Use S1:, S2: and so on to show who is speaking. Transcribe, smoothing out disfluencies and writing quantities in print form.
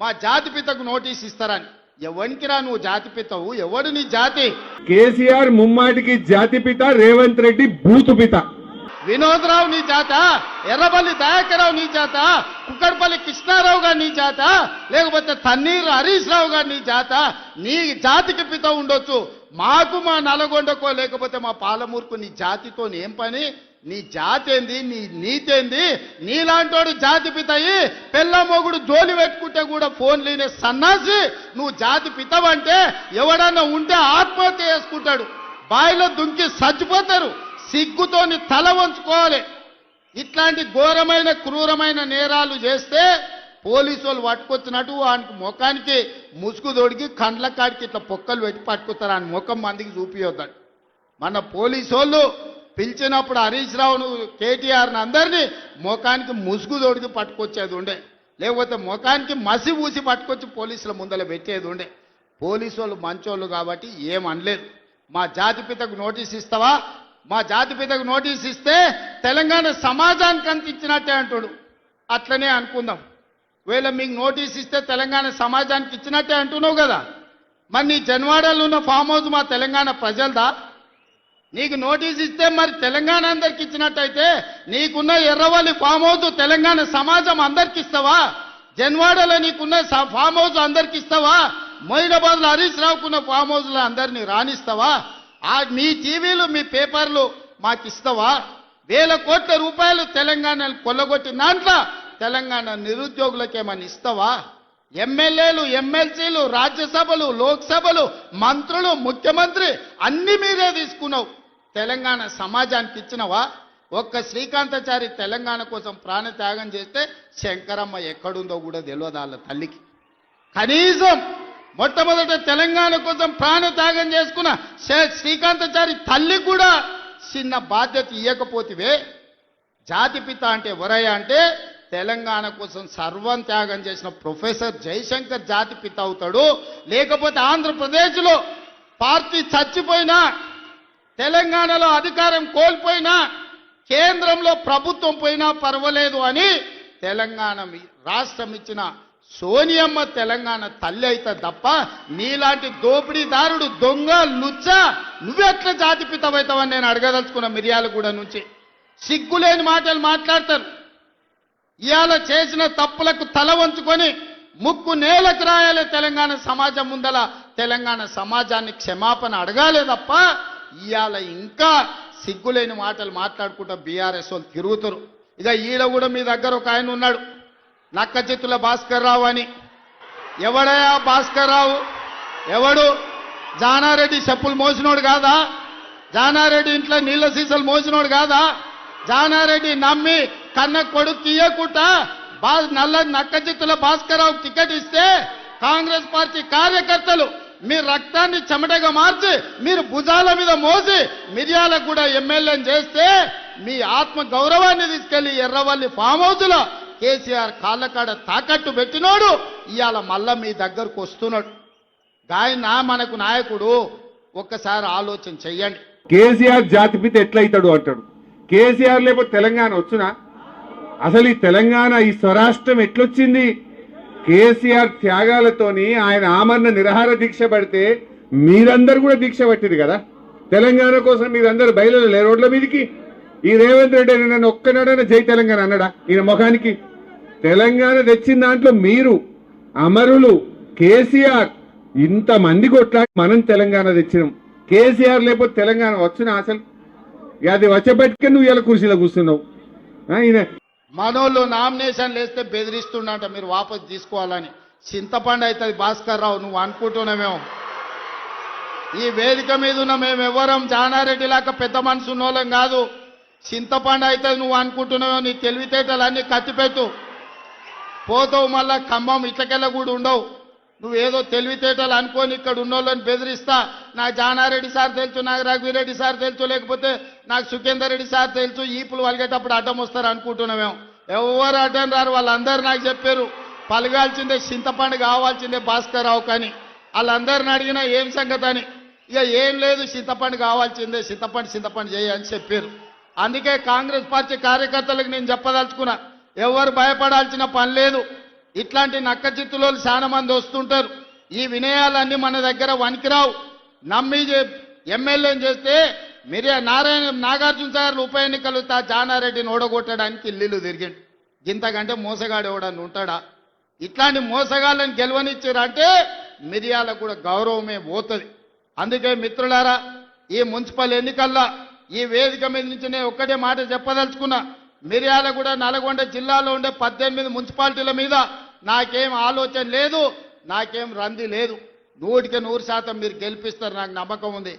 S1: మా జాతిపితకు నోటీస్ ఇస్తారని. ఎవరికిరా నువ్వు జాతిపితవు? ఎవడు నీ జాతి?
S2: కేసీఆర్ ముమ్మాటికి జాతిపిత, రేవంత్ రెడ్డి బూతుపిత.
S1: వినోదరావు నీ జాత? ఎర్రబల్లి దయాకరావు నీ జాత? కుక్కడపల్లి కృష్ణారావు గారు నీ జాత? లేకపోతే తన్నీరు హరీష్ రావు గారు నీ జాత? నీ జాతికి పిత ఉండొచ్చు, మాకు మా నల్గొండకో లేకపోతే మా పాలమూరుకు నీ జాతితో ఏం పని? నీ జాతి ఏంది? నీ నీతేంది? నీలాంటోడు జాతి పితయి పెళ్ళ మొగుడు జోలి పెట్టుకుంటే కూడా ఫోన్ లేనే సన్నాసి నువ్వు జాతి పితవంటే ఎవడన్నా ఉంటే ఆత్మహత్య చేసుకుంటాడు, బాయిలో దుంకి చచ్చిపోతారు. సిగ్గుతోని తల వంచుకోవాలి. ఇట్లాంటి ఘోరమైన క్రూరమైన నేరాలు చేస్తే పోలీసు వాళ్ళు పట్టుకొచ్చినట్టు వానికి ముఖానికి ముసుగు తొడిగి కండ్ల కాడికి ఇట్లా పొక్కలు పెట్టి పట్టుకుతారు. ఆయన ముఖం మందికి చూపియొద్దాడు. మన పోలీసు వాళ్ళు పిలిచినప్పుడు హరీష్ రావును కేటీఆర్ని అందరినీ ముఖానికి ముసుగు తొడిగి పట్టుకొచ్చేది ఉండే, లేకపోతే ముఖానికి మసి ఊసి పట్టుకొచ్చి పోలీసుల ముందర పెట్టేది ఉండే. పోలీసు వాళ్ళు మంచోళ్ళు కాబట్టి ఏమనలేదు. మా జాతిపితకు నోటీస్ ఇస్తావా? మా జాతిపితకు నోటీస్ ఇస్తే తెలంగాణ సమాజానికి అంత ఇచ్చినట్టే అంటాడు. అట్లనే అనుకుందాం. ఒకవేళ మీకు నోటీస్ ఇస్తే తెలంగాణ సమాజానికి ఇచ్చినట్టే అంటున్నావు కదా, మరి నీ జన్వాడలో ఉన్న ఫామ్ హౌస్ మా తెలంగాణ ప్రజలదా? నీకు నోటీస్ ఇస్తే మరి తెలంగాణ అందరికి ఇచ్చినట్టయితే నీకున్న ఎర్రవల్లి ఫామ్ హౌస్ తెలంగాణ సమాజం అందరికి ఇస్తావా? జన్వాడలో నీకున్న ఫామ్ హౌస్ అందరికి ఇస్తావా? మొయినాబాద్లో హరీష్ రావుకున్న ఫామ్ హౌస్లో అందరినీ రాణిస్తావా? మీ టీవీలు మీ పేపర్లు మాకు ఇస్తావా? వేల కోట్ల రూపాయలు తెలంగాణను కొల్లగొట్టిన దాంట్లో తెలంగాణ నిరుద్యోగులకు ఏమని ఇస్తావా? ఎమ్మెల్యేలు, ఎమ్మెల్సీలు, రాజ్యసభలు, లోక్సభలు, మంత్రులు, ముఖ్యమంత్రి అన్ని మీరే తీసుకున్నావు. తెలంగాణ సమాజానికి ఇచ్చినవా? ఒక్క శ్రీకాంతాచారి తెలంగాణ కోసం ప్రాణత్యాగం చేస్తే శంకరమ్మ ఎక్కడుందో కూడా తెలియదు వాళ్ళ తల్లికి. కనీసం మొట్టమొదట తెలంగాణ కోసం ప్రాణత్యాగం చేసుకున్న శ్రీకాంతాచారి తల్లి కూడా చిన్న బాధ్యత ఇవ్వకపోతివే. జాతిపిత అంటే ఎవరయ్యా అంటే తెలంగాణ కోసం సర్వం త్యాగం చేసిన ప్రొఫెసర్ జయశంకర్ జాతిపిత అవుతాడు. లేకపోతే ఆంధ్రప్రదేశ్లో పార్టీ చచ్చిపోయినా, తెలంగాణలో అధికారం కోల్పోయినా, కేంద్రంలో ప్రభుత్వం పోయినా పర్వాలేదు అని తెలంగాణ రాష్ట్రం ఇచ్చిన సోనియమ్మ తెలంగాణ తల్లి అయితే తప్ప నీలాంటి దోపిడీదారుడు, దొంగ, లుచ్చ నువ్వెట్లా జాతిపితమవుతావని నేను అడగదలుచుకున్న. మిర్యాలగూడ నుంచి సిగ్గులేని మాటలు మాట్లాడతారు. ఇవాళ చేసిన తప్పులకు తల వంచుకొని ముక్కు నేలకు రాయాలి. తెలంగాణ సమాజం ముందల తెలంగాణ సమాజాన్ని క్షమాపణ అడగాలే తప్ప ఇవాళ ఇంకా సిగ్గులేని మాటలు మాట్లాడుకుంటూ బీఆర్ఎస్ వాళ్ళు తిరుగుతారు. ఇక ఈడ కూడా మీ దగ్గర ఒక ఆయన ఉన్నాడు, నక్క చిత్తుల భాస్కర్ రావు అని. ఎవడయా భాస్కర్ రావు? ఎవడు? జానారెడ్డి చెప్పులు మోసినోడు కాదా? జానారెడ్డి ఇంట్లో నీళ్ళ సీసాలు మోసినోడు కాదా? జానారెడ్డి నమ్మి కన్న కొడుకు ఇయ్యకుండా నల్ల నక్క చిత్తుల భాస్కర్ రావు టికెట్ ఇస్తే కాంగ్రెస్ పార్టీ కార్యకర్తలు మీ రక్తాన్ని చెమటగా మార్చి మీరు భుజాల మీద మోసి మిర్యాలకు కూడా ఎమ్మెల్యేని చేస్తే మీ ఆత్మ గౌరవాన్ని తీసుకెళ్లి ఎర్రవల్లి ఫామ్ హౌస్లో కేసీఆర్ కాళ్ళకాడ తాకట్టు పెట్టినోడు ఇవాళ మళ్ళా మీ దగ్గరకు వస్తున్నాడు. గాయన మనకు నాయకుడు. ఒక్కసారి ఆలోచన చెయ్యండి.
S2: కేసీఆర్ జాతిపిత ఎట్లయితాడు అంటాడు. కేసీఆర్ లేకపోతే తెలంగాణ వచ్చునా? అసలు ఈ తెలంగాణ, ఈ స్వరాష్ట్రం ఎట్లొచ్చింది? కేసీఆర్ త్యాగాలతోని ఆయన ఆమరణ నిరాహార దీక్ష పడితే మీరందరూ కూడా దీక్ష పట్టిరు కదా. తెలంగాణ కోసం మీరందరూ బయలుదేరలే రోడ్ల మీదకి. ఈ రేవంత్ రెడ్డి నన్ను ఒక్కనాడైనా జై తెలంగాణ అన్నాడా? ఈయన ముఖానికి. తెలంగాణ తెచ్చిన దాంట్లో మీరు అమరులు. కేసీఆర్ ఇంతమంది కొట్లాడి మనం తెలంగాణ తెచ్చినాం. కేసీఆర్ లేకపోతే తెలంగాణ వచ్చునా? అసలు అది వచ్చేపటికే నువ్వు ఇలా కుర్చీలో కూర్చున్నావు. ఈయన
S1: మనోళ్ళు నామినేషన్ వేస్తే బెదిరిస్తుండంట మీరు వాపసు తీసుకోవాలని. చింతపండు అవుతుంది భాస్కర్ రావు, నువ్వు అనుకుంటున్నామేమో. ఈ వేదిక మీద ఉన్న మేము ఎవరం జానారెడ్డి లాగా పెద్ద మనసు ఉన్నోళ్ళం కాదు. చింతపండు అవుతుంది నువ్వు అనుకుంటున్నామేమో. నీ తెలివితేటలన్నీ కత్తిపెట్టు, పోతావు మళ్ళా ఖమ్మం ఇట్లకెళ్ళ కూడా ఉండవు. నువ్వేదో తెలివితేటలు అనుకోని ఇక్కడ ఉన్నోళ్ళని బెదిరిస్తా. నాకు జానారెడ్డి సార్ తెలుసు, నాకు రఘువీరెడ్డి సార్ తెలుసు, లేకపోతే నాకు సుఖేందర్ రెడ్డి సార్ తెలుసు, ఈపులు వలిగేటప్పుడు అడ్డం వస్తారు అనుకుంటున్నామేమో. ఎవరు అడ్డం రారు. వాళ్ళందరూ నాకు చెప్పారు పలగాల్సిందే చింతపండు కావాల్సిందే భాస్కర్ రావు కానీ. వాళ్ళందరిని అడిగినా ఏం సంగతి అని. ఇక ఏం లేదు, చింతపండు కావాల్సిందే, చింతపండు చేయని చెప్పారు. అందుకే కాంగ్రెస్ పార్టీ కార్యకర్తలకు నేను చెప్పదలుచుకున్నా, ఎవరు భయపడాల్సిన పని లేదు. ఇట్లాంటి నక్కచిత్తులో చాలా మంది వస్తుంటారు. ఈ వినయాలన్నీ మన దగ్గర వనికిరావు. నమ్మి ఎమ్మెల్యేని చేస్తే నాగార్జున సాగర్ ఉప ఎన్నికలు జానారెడ్డిని ఓడగొట్టడానికి ఇల్లు తిరిగిండు. ఇంతకంటే మోసగాడు ఎవడని ఉంటాడా? ఇట్లాంటి మోసగాళ్ళని గెలవనిచ్చారంటే మిరియాలకు కూడా గౌరవమే పోతుంది. అందుకే మిత్రులారా, ఈ మున్సిపల్ ఎన్నికల్లో ఈ వేదిక మీద నుంచి నేను ఒక్కటే మాట చెప్పదలుచుకున్నా. మిర్యాల కూడా నల్గొండ జిల్లాలో ఉండే 18 మున్సిపాలిటీల మీద నాకేం ఆలోచన లేదు, నాకేం రంది లేదు. 100% మీరు గెలిపిస్తారు, నాకు నమ్మకం ఉంది.